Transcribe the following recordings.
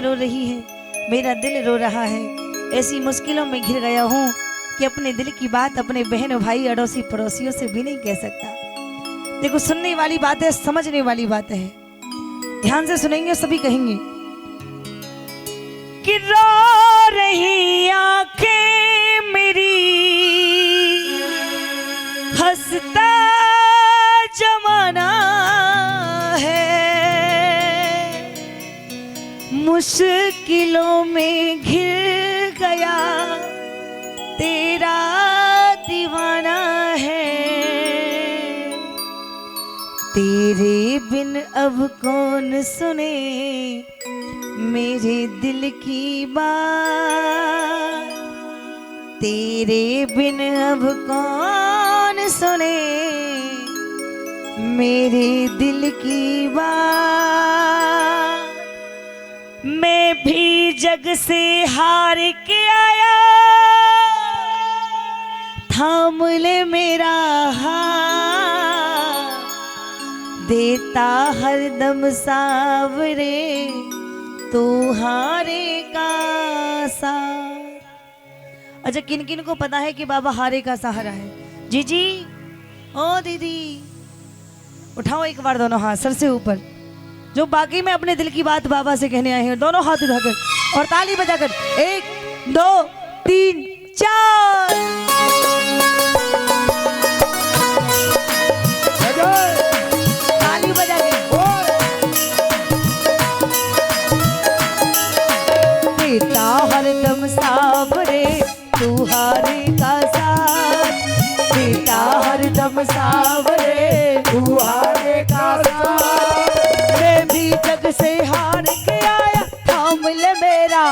रो रही है, मेरा दिल रो रहा है। ऐसी मुश्किलों में घिर गया हूँ कि अपने दिल की बात अपने बहन भाई अड़ोसी पड़ोसियों से भी नहीं कह सकता। देखो, सुनने वाली बात है, समझने वाली बात है। ध्यान से सुनेंगे, सभी कहेंगे कि रो रही आंखें मेरी, हंसता जमाना है, मुश्किलों में घिर गया तेरा दीवाना है। तेरे बिन अब कौन सुने मेरे दिल की बात, तेरे बिन अब कौन सुने मेरे दिल की बात। मैं भी जग से हार के आया, थाम ले मेरा हाथ, देता हरदम सावरे तू हारे का साथ। अच्छा, किन किन को पता है कि बाबा हारे का सहारा है? जी जी, ओ दीदी, उठाओ एक बार दोनों हाथ सर से ऊपर, जो बाकी में अपने दिल की बात बाबा से कहने आए हैं। दोनों हाथ उठाकर और ताली बजाकर 1 2 3 4। ताली बजा के बेटा हरदम सावरे तू हारे का साथ, बेटा हरदम सावरे तू हारे का साथ। मैं भी जग से हार के आया, थाम ले मेरा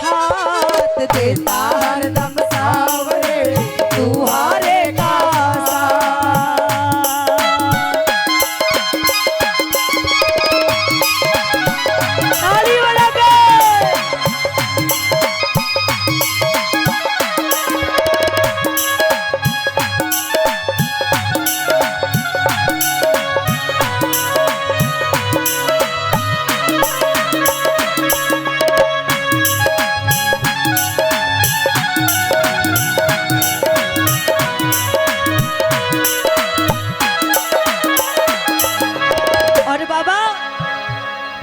हाथ, देता हरदम सावरे तू हारे का साथ। ताली बजा के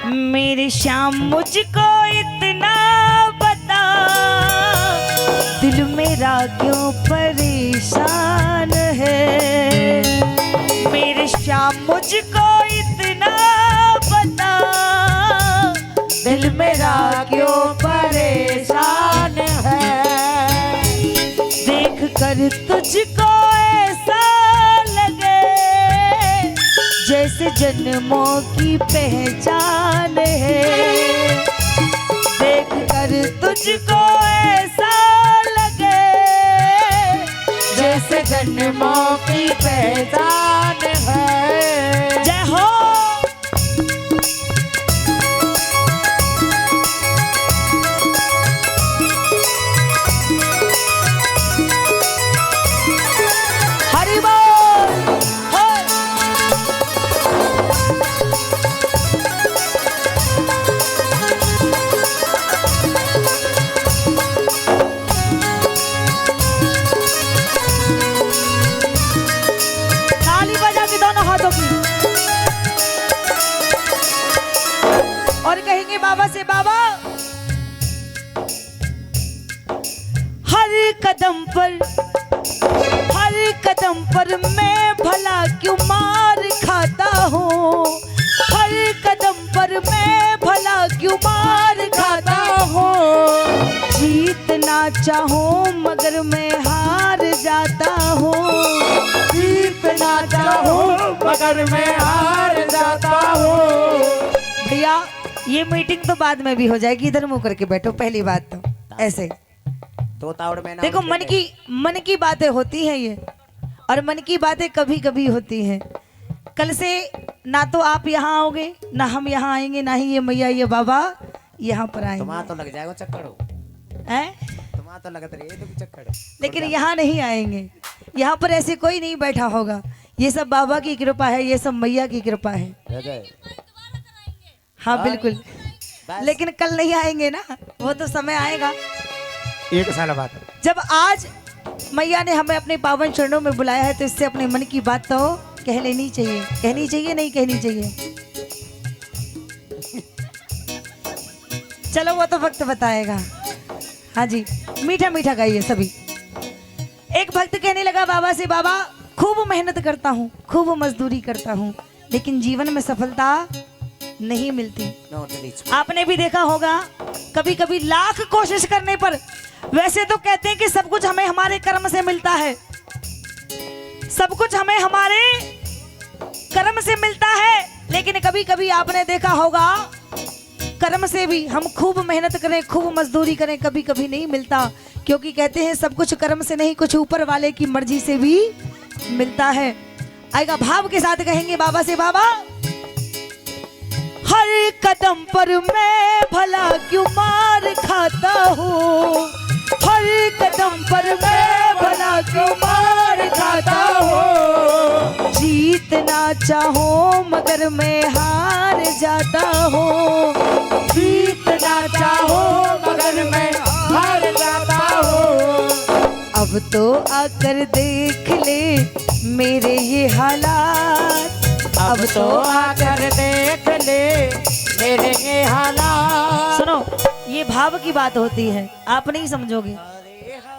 मेरे श्याम मुझको इतना बता, दिल मेरा क्यों परेशान है। मेरे श्याम मुझको इतना बता, दिल मेरा क्यों परेशान है। देख कर तुझको ऐसा लगे जैसे जन्मों की पहचान है। देख कर तुझको ऐसा लगे जैसे जन्मों की पहचान है। जय हो। हरि बोल। और कहेंगे बाबा से, बाबा हर कदम पर मैं भला क्यों मार खाता हूँ। हर कदम पर मैं भला क्यों मार खाता हूँ। जीतना चाहूँ मगर मैं हार जाता हूँ। जीतना चाहूँ मगर मैं हार जाता हूँ। भैया, ये मीटिंग तो बाद में भी हो जाएगी, इधर मुंह करके बैठो। पहली बात तो ऐसे में देखो, मन की बातें होती हैं ये, और मन की बातें कभी कभी होती हैं। कल से ना तो आप यहाँ आओगे, ना हम यहाँ आएंगे, ना ही ये मैया ये बाबा यहाँ पर आएंगे। तुम्हारा तो लग जाएगा चक्कर हैं? तुम्हारा तो लगता रही तो चक्कर, लेकिन यहाँ नहीं आएंगे। यहाँ पर ऐसे कोई नहीं बैठा होगा। ये सब बाबा की कृपा है, ये सब मैया की कृपा है। हाँ बिल्कुल। बस। लेकिन कल नहीं आएंगे ना, वो तो समय आएगा। 1 साल बाद जब आज मैया ने हमें अपने पावन चरणों में बुलाया है तो इससे अपने मन की बात तो कह लेनी चाहिए। कहनी चाहिए नहीं कहनी चाहिए? चलो वो तो वक्त बताएगा। हाँ जी, मीठा मीठा गाइए सभी। एक भक्त कहने लगा बाबा से, बाबा खूब मेहनत करता हूँ, खूब मजदूरी करता हूँ, लेकिन जीवन में सफलता नहीं मिलती। आपने भी देखा होगा कभी कभी लाख कोशिश करने पर, वैसे तो कहते हैं कि सब कुछ हमें हमारे कर्म से मिलता है, सब कुछ हमें हमारे कर्म से मिलता है, लेकिन कभी कभी आपने देखा होगा कर्म से भी हम खूब मेहनत करें, खूब मजदूरी करें, कभी कभी नहीं मिलता, क्योंकि कहते हैं सब कुछ कर्म से नहीं, कुछ ऊपर वाले की मर्जी से भी मिलता है। आएगा भाव के साथ कहेंगे बाबा से, बाबा हर कदम पर मैं भला क्यों मार खाता हूँ, हर कदम पर मैं भला क्यों मार खाता हूँ, जीतना चाहूँ मगर मैं हार जाता हूँ, जीतना चाहूँ मगर मैं हार जाता हूँ। अब तो आकर देख ले मेरे ये हालात, अब तो आकर देख ले मेरे ये हालात। सुनो, ये भाव की बात होती है, आप नहीं समझोगे।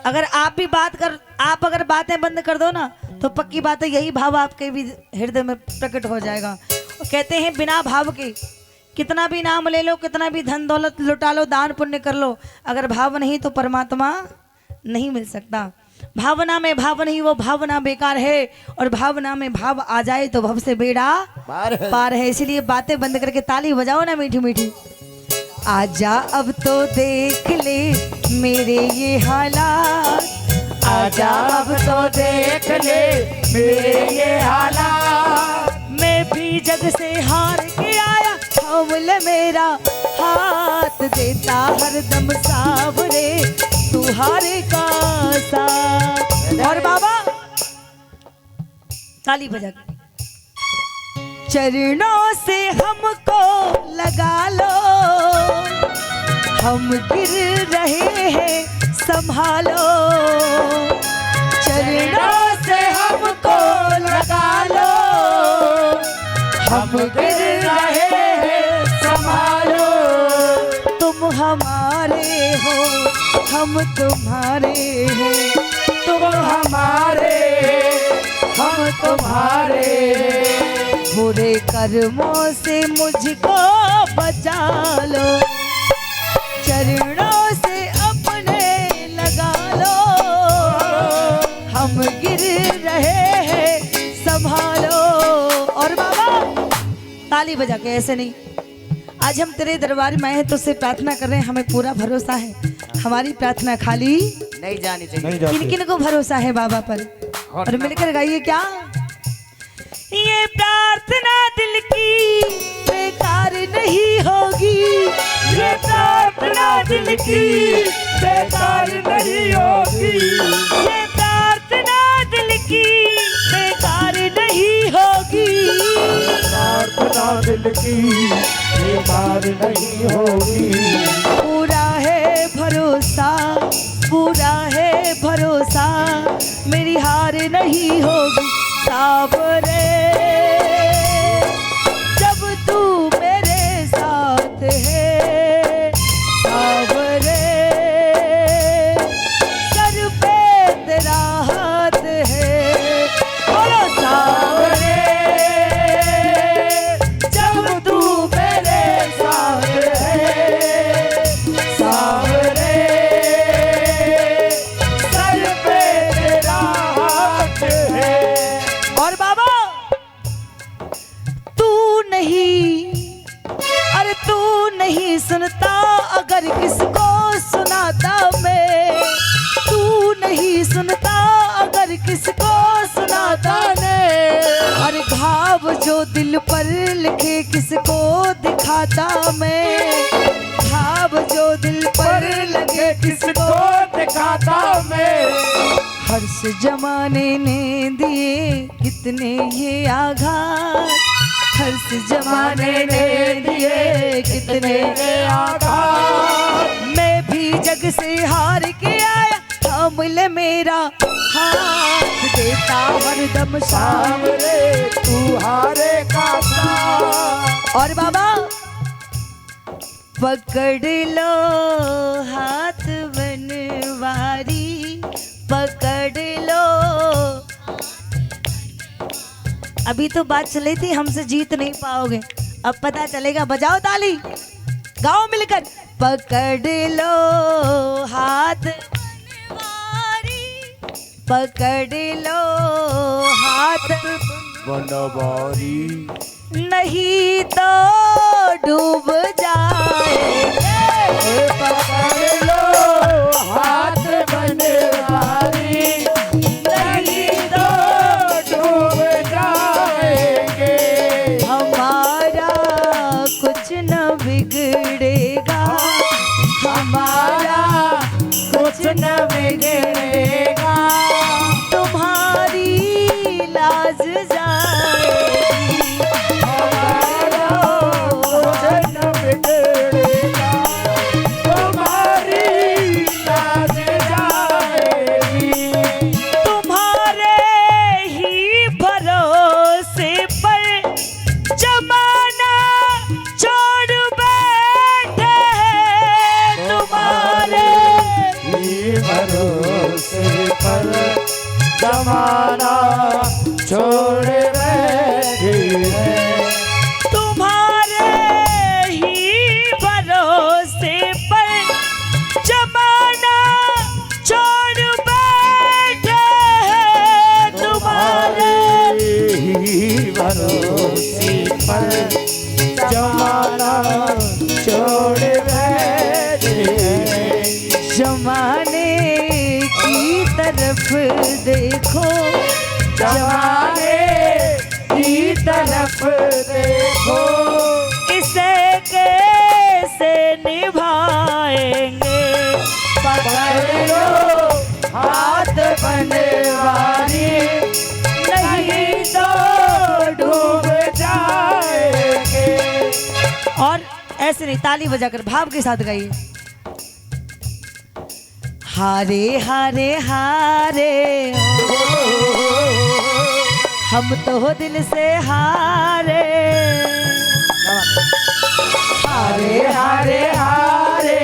अगर आप अगर बातें बंद कर दो ना तो पक्की बात है यही भाव आपके भी हृदय में प्रकट हो जाएगा। कहते हैं बिना भाव के कितना भी नाम ले लो, कितना भी धन दौलत लुटा लो, दान पुण्य कर लो, अगर भाव नहीं तो परमात्मा नहीं मिल सकता। भावना में भाव नहीं, वो भावना बेकार है, और भावना में भाव आ जाए तो भव से बेड़ा पार है। इसीलिए बातें बंद करके ताली बजाओ ना मीठी मीठी। आजा अब तो देख ले मेरे ये हालात, आजा अब तो देख ले मेरे ये हालात, मैं भी जग से हार के आया, थाम ले मेरा हाथ, देता हरदम सावरे तू हारे का साथ। और बाबा ताली बजा, चरणों से हमको लगा लो, हम गिर रहे हैं संभालो, चरणों से हमको लगा लो, हम गिर रहे हैं संभालो, तुम हमारे हो हम तुम्हारे हैं, तुम हमारे हम तुम्हारे, बुरे कर्मों से मुझको बचा लो, चरणों से अपने लगा लो, हम गिर रहे हैं संभालो। और बाबा ताली बजा के ऐसे नहीं, आज हम तेरे दरबार में आए हैं, तुझसे प्रार्थना कर रहे हैं, हमें पूरा भरोसा है हमारी प्रार्थना खाली नहीं जानी चाहिए। किन किन को भरोसा है बाबा पर? और मिलकर गाइए क्या, ये प्रार्थना दिल की बेकार नहीं होगी, ये प्रार्थना दिल की बेकार नहीं होगी, ये प्रार्थना दिल की बेकार नहीं होगी, प्रार्थना दिल की बेकार नहीं होगी, पूरा है भरोसा, पूरा है भरोसा, मेरी हार नहीं होगी सावरे, जब तू मेरे साथ है सावरे, सर पे तेरा हाथ है, बोलो सावरे, जब तू मेरे साथ है सावरे, सर पे तेरा हाथ है। और बाबा तू नहीं, अरे तू नहीं सुनता अगर किसको सुनाता मैं, तू नहीं सुनता अगर किसको सुनाता मैं, अरे घाव जो दिल पर लिखे किसको दिखाता मैं, घाव जो दिल पर लगे किसको दिखाता मैं, हर्ष जमाने ने दिए कितने ये आघात, हंस जमाने ने दिए कितने आघात, मैं भी जग से हार के आया, थाम ले मेरा हाथ, देता हरदम सामने तू हारे का साथ। और बाबा पकड़ लो हाथ बनवारी, पकड़ लो। अभी तो बात चली थी हमसे जीत नहीं पाओगे, अब पता चलेगा। बजाओ ताली, गाओ मिलकर। पकड़ लो हाथ बनवारी, पकड़ लो हाथ बनवारी, नहीं तो डूब जाएंगे। पकड़ लो हाथ बनवारी, नहीं तो डूब जाएंगे। हमारा कुछ न बिगड़ेगा, हमारा कुछ न बिगड़ेगा, तुम्हारी लाज जाएगी। हमारा कुछ न बिगड़ेगा, तुम्हारी लाज जाएगी। तुम्हारे ही भरोसे पर जमाना छोड़ बैठे हैं, तुम्हारे ही भरोसे पर जमाना छोड़ बैठे हैं। तुम्हारे ही भरोसे पर जमाना छोड़ बैठे हैं, तुम्हारे ही भरोसे पर जमाना छोड़ बैठे हैं। जमाने की तरफ देखो, जमाने की तरफ देखो, इसे कैसे निभाएंगे। पकड़ लो हाथ बनवारी, नहीं तो डूब जाएंगे। और ऐसे नहीं, ताली बजाकर भाव के साथ गाइए। हारे हारे हारे हम तो हो दिल से हारे, हारे हारे हारे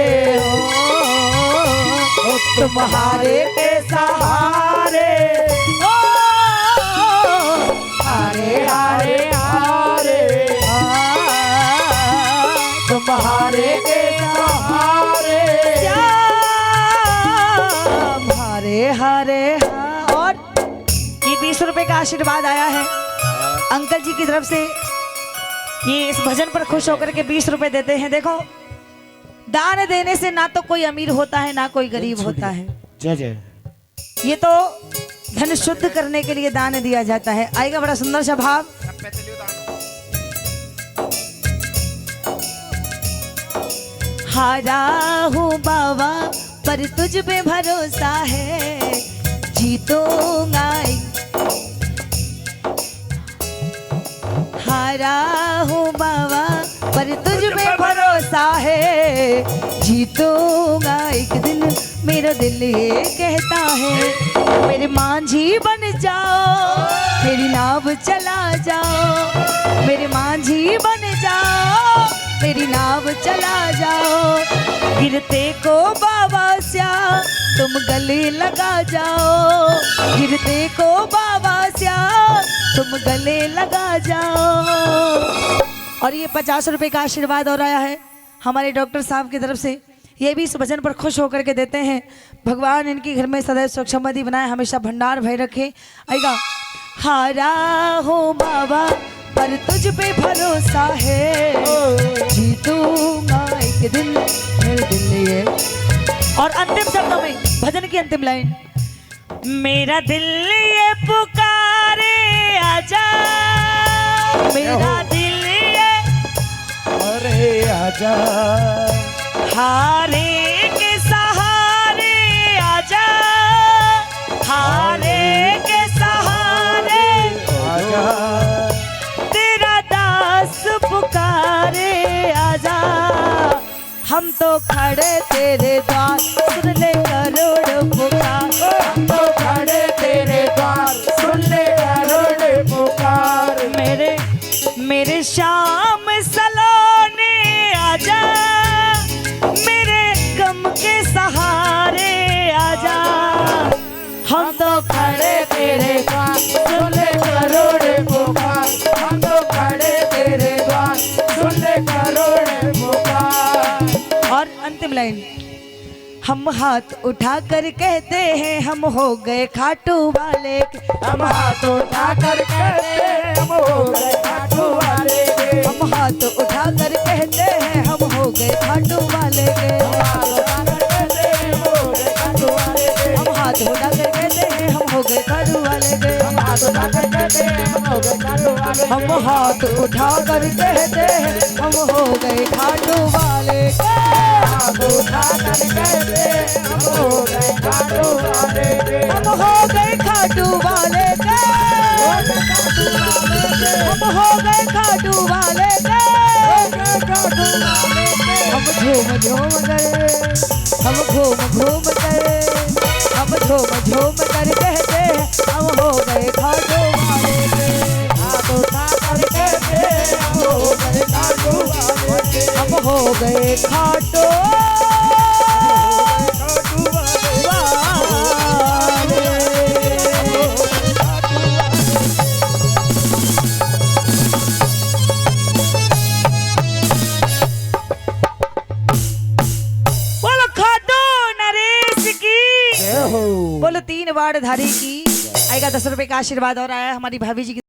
हो, तुम्हारे के सहारे। हारे हारे हारे तुम्हारे के सहारे। हारे हारे हाँ। और ये 20 रुपए का आशीर्वाद आया है अंकल जी की तरफ से। ये इस भजन पर खुश होकर के 20 रुपए देते हैं। देखो, दान देने से ना तो कोई अमीर होता है ना कोई गरीब होता है। जय जय। ये तो धन शुद्ध करने के लिए दान दिया जाता है। आएगा बड़ा सुंदर सा भाव। हारा हूँ बाबा पर तुझ पे भरोसा है, जीतूंगा। हारा हूँ बाबा पर तुझ पे भरोसा है, जीतूंगा एक दिन। मेरा दिल ये कहता है मेरे मांझी बन जाओ, मेरी नाव चला जाओ। मेरे मांझी बन जाओ, मेरी नाव चला जाओ। गिरते को बाबा स्या तुम गले लगा जाओ, गिरते को बाबा स्या तुम गले लगा जाओ। और ये 50 रुपए का आशीर्वाद और आया है हमारे डॉक्टर साहब की तरफ से। ये भी इस भजन पर खुश होकर के देते हैं। भगवान इनके घर में सदैव सुख समृद्धि बनाए, हमेशा भंडार भय रखे। आएगा। हारा हो बाबा पर तुझ पे भरोसा है, जीतूंगा एक दिन। मेरे दिल ये। और अंतिम शब्दों में भजन की अंतिम लाइन। मेरा दिल ये पुकारे आजा, मेरा दिल ये अरे आजा, हारे के सहारे आजा, हारे के सहारे आजा, तेरा दान हम तो खड़े तेरे द्वार सुन ले करोड़ पुकार। हम तो खड़े तेरे द्वार सुन ले करोड़ पुकार। मेरे शाम सलोने आजा, मेरे गम के सहारे आजा। हम तो खड़े तेरे द्वार सुन ले करोड़ पुकार। हम तो खड़े तेरे द्वार सुन ले करोड़ पुकार। और अंतिम लाइन, हम हाथ उठा कर कहते हैं हम हो गए खाटू वाले के। हम हाथ उठा कर कहते हम हो गए खाटू वाले के। हम हाथ उठा कर कहते हैं हम हो गए खाटू वाले के। हम हाथ उठा कर कहते हम हो गए खाटू वाले के। हम हाथ उठा कर कहते हैं हम हो गए खाटू वाले के। हम हाथ उठा कर कहते हम हो गए खाटू वाले के। हम हाथ उठा कर कहते हैं हम हो गए खाटू वाले के। हम हो गए खाटू वाले के। हम हो गए खाटू वाले के। हम झूम झूम गए, हम घूम घूम गए, हम झूम झूम कर कहते हम हो गए खाटू वाले के। हाथ उठा कर कहते हम हो गए खाटू वाले के। हम हो गए खाटू बोलो 3 बार धारी की। आएगा 10 रुपए का आशीर्वाद और आया हमारी भाभी जी की